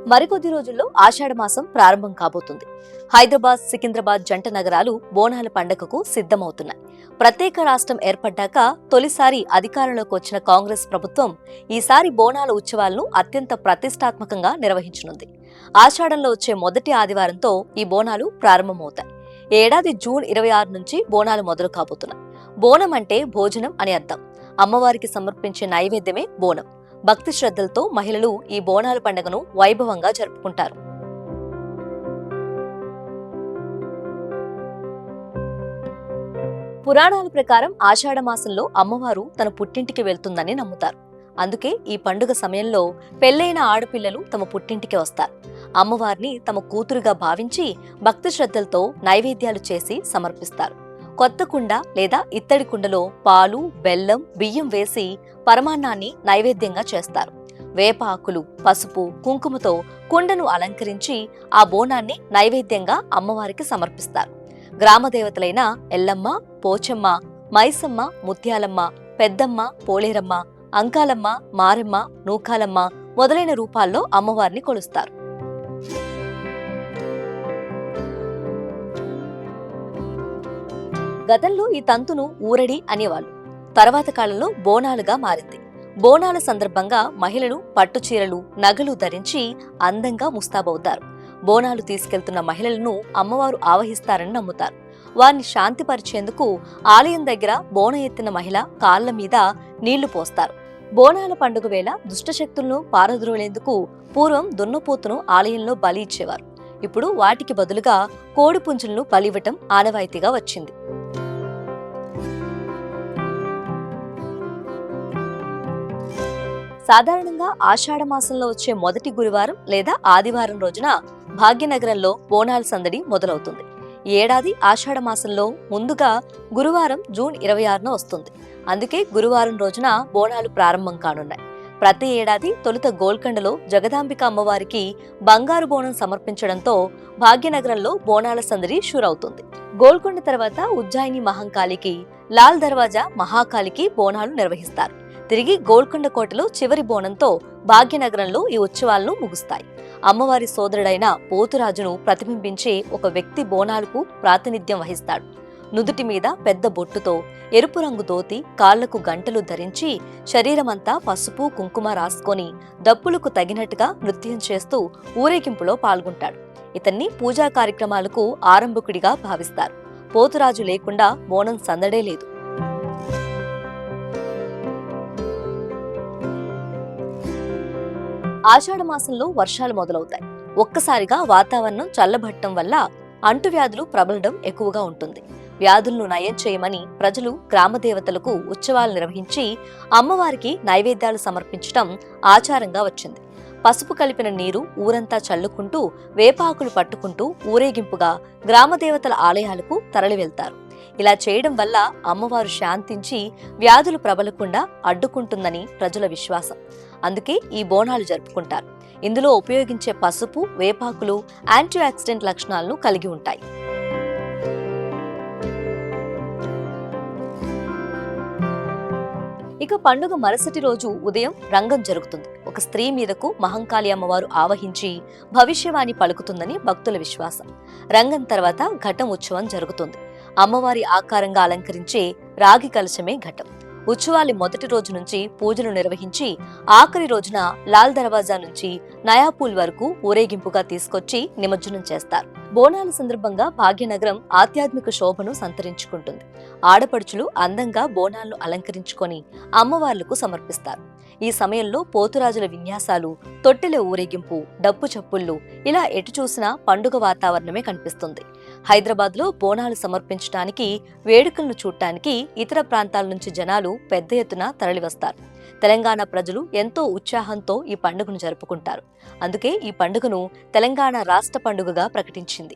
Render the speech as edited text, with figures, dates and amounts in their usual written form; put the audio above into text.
మరికొద్ది రోజుల్లో ఆషాఢ మాసం ప్రారంభం కాబోతుంది. హైదరాబాద్, సికింద్రాబాద్ జంట నగరాలు బోనాల పండుగకు సిద్ధమవుతున్నాయి. ప్రత్యేక రాష్ట్రం ఏర్పడ్డాక తొలిసారి అధికారంలోకి వచ్చిన కాంగ్రెస్ ప్రభుత్వం ఈసారి బోనాల ఉత్సవాలను అత్యంత ప్రతిష్టాత్మకంగా నిర్వహించనుంది. ఆషాఢంలో వచ్చే మొదటి ఆదివారంతో ఈ బోనాలు ప్రారంభమవుతాయి. ఏడాది జూన్ 26 నుంచి బోనాలు మొదలు కాబోతున్నాయి. బోనం అంటే భోజనం అని అర్థం. అమ్మవారికి సమర్పించే నైవేద్యమే బోనం. భక్తి శ్రద్ధలతో మహిళలు ఈ బోనాల పండుగను వైభవంగా జరుపుకుంటారు. పురాణాల ప్రకారం ఆషాఢ మాసంలో అమ్మవారు తన పుట్టింటికి వెళ్తుందని నమ్ముతారు. అందుకే ఈ పండుగ సమయంలో పెళ్లైన ఆడపిల్లలు తమ పుట్టింటికి వస్తారు. అమ్మవారిని తమ కూతురుగా భావించి భక్తి శ్రద్ధలతో నైవేద్యాలు చేసి సమర్పిస్తారు. కొత్త కుండ లేదా ఇత్తడి కుండలో పాలు, బెల్లం, బియ్యం వేసి పరమాన్నాన్ని నైవేద్యంగా చేస్తారు. వేప ఆకులు, పసుపు, కుంకుమతో కుండను అలంకరించి ఆ బోనాన్ని నైవేద్యంగా అమ్మవారికి సమర్పిస్తారు. గ్రామదేవతలైన ఎల్లమ్మ, పోచమ్మ, మైసమ్మ, ముత్యాలమ్మ, పెద్దమ్మ, పోలేరమ్మ, అంకాలమ్మ, మారెమ్మ, నూకాలమ్మ మొదలైన రూపాల్లో అమ్మవారిని కొలుస్తారు. గతంలో ఈ తంతును ఊరడి అనేవాళ్ళు. తర్వాత కాలంలో బోనాలుగా మారింది. బోనాల సందర్భంగా మహిళలు పట్టు చీరలు, నగలు ధరించి అందంగా ముస్తాబవుతారు. బోనాలు తీసుకెళ్తున్న మహిళలను అమ్మవారు ఆవహిస్తారని నమ్ముతారు. వారిని శాంతిపరిచేందుకు ఆలయం దగ్గర బోనం ఎత్తిన మహిళ కాళ్ల మీద నీళ్లు పోస్తారు. బోనాల పండుగ వేళ దుష్టశక్తులను పారద్రోలేందుకు పూర్వం దున్నపోతును ఆలయంలో బలి ఇచ్చేవారు. ఇప్పుడు వాటికి బదులుగా కోడి పుంజులను బలివ్వటం ఆనవాయితీగా వచ్చింది. సాధారణంగా ఆషాఢ మాసంలో వచ్చే మొదటి గురువారం లేదా ఆదివారం రోజున భాగ్యనగరంలో బోనాల సందడి మొదలవుతుంది. ఈ ఏడాది ఆషాఢ మాసంలో ముందుగా గురువారం జూన్ 26న వస్తుంది. అందుకే గురువారం రోజున బోనాలు ప్రారంభం కానున్నాయి. ప్రతి ఏడాది తొలుత గోల్కొండలో జగదాంబిక అమ్మవారికి బంగారు బోనం సమర్పించడంతో భాగ్యనగరంలో బోనాల సందడి షూరవుతుంది. గోల్కొండ తర్వాత ఉజ్జాయిని మహంకాళికి, లాల్ దర్వాజా మహాకాళికి బోనాలు నిర్వహిస్తారు. తిరిగి గోల్కొండ కోటలో చివరి బోనంతో భాగ్యనగరంలో ఈ ఉత్సవాలను ముగుస్తాయి. అమ్మవారి సోదరుడైన పోతురాజును ప్రతిబింబించే ఒక వ్యక్తి బోనాలకు ప్రాతినిధ్యం వహిస్తాడు. నుదుటి మీద పెద్ద బొట్టుతో, ఎరుపు రంగు ధోతి, కాళ్లకు గంటలు ధరించి శరీరమంతా పసుపు, కుంకుమ రాసుకొని దప్పులకు తగినట్టుగా నృత్యం చేస్తూ ఊరేగింపులో పాల్గొంటాడు. ఇతన్ని పూజా కార్యక్రమాలకు ఆరంభకుడిగా భావిస్తారు. పోతురాజు లేకుండా బోనం సందడే లేదు. ఆషాఢ మాసంలో వర్షాలు మొదలవుతాయి. ఒక్కసారిగా వాతావరణం చల్లబట్టడం వల్ల అంటువ్యాధులు ప్రబలడం ఎక్కువగా ఉంటుంది. వ్యాధులను నయం చేయమని ప్రజలు గ్రామదేవతలకు ఉత్సవాలు నిర్వహించి అమ్మవారికి నైవేద్యాలు సమర్పించడం ఆచారంగా వచ్చింది. పసుపు కలిపిన నీరు ఊరంతా చల్లుకుంటూ వేపాకులు పట్టుకుంటూ ఊరేగింపుగా గ్రామదేవతల ఆలయాలకు తరలి వెళ్తారు. ఇలా చేయడం వల్ల అమ్మవారు శాంతించి వ్యాధులు ప్రబలకుండా అడ్డుకుంటుందని ప్రజల విశ్వాసం. అందుకే ఈ బోనాలు జరుపుకుంటారు. ఇందులో ఉపయోగించే పసుపు, వేపాకులు యాంటీ ఆక్సిడెంట్ లక్షణాలను కలిగి ఉంటాయి. ఇక పండుగ మరుసటి రోజు ఉదయం రంగం జరుగుతుంది. ఒక స్త్రీ మీదకు మహంకాళి అమ్మవారు ఆవహించి భవిష్యవాణి పలుకుతుందని భక్తుల విశ్వాసం. రంగం తర్వాత ఘటం ఉత్సవం జరుగుతుంది. అమ్మవారి ఆకారంగా అలంకరించే రాగి కలశమే ఘటం. ఉత్సవాల మొదటి రోజు నుంచి పూజలు నిర్వహించి ఆఖరి రోజున లాల్ దర్వాజా నుంచి నయాపూల్ వరకు ఊరేగింపుగా తీసుకొచ్చి నిమజ్జనం చేస్తారు. బోనాల సందర్భంగా భాగ్యనగరం ఆధ్యాత్మిక శోభను సంతరించుకుంటుంది. ఆడపడుచులు అందంగా బోనాలను అలంకరించుకొని అమ్మవార్లకు సమర్పిస్తారు. ఈ సమయంలో పోతురాజుల విన్యాసాలు, తొట్టెల ఊరేగింపు, డప్పు చప్పుళ్లు ఇలా ఎటు చూసినా పండుగ వాతావరణమే కనిపిస్తుంది. హైదరాబాద్ లో బోనాలు సమర్పించడానికి, వేడుకలను చూడటానికి ఇతర ప్రాంతాల నుంచి జనాలు పెద్ద ఎత్తున తరలివస్తారు. తెలంగాణ ప్రజలు ఎంతో ఉత్సాహంతో ఈ పండుగను జరుపుకుంటారు. అందుకే ఈ పండుగను తెలంగాణ రాష్ట్ర పండుగగా ప్రకటించింది.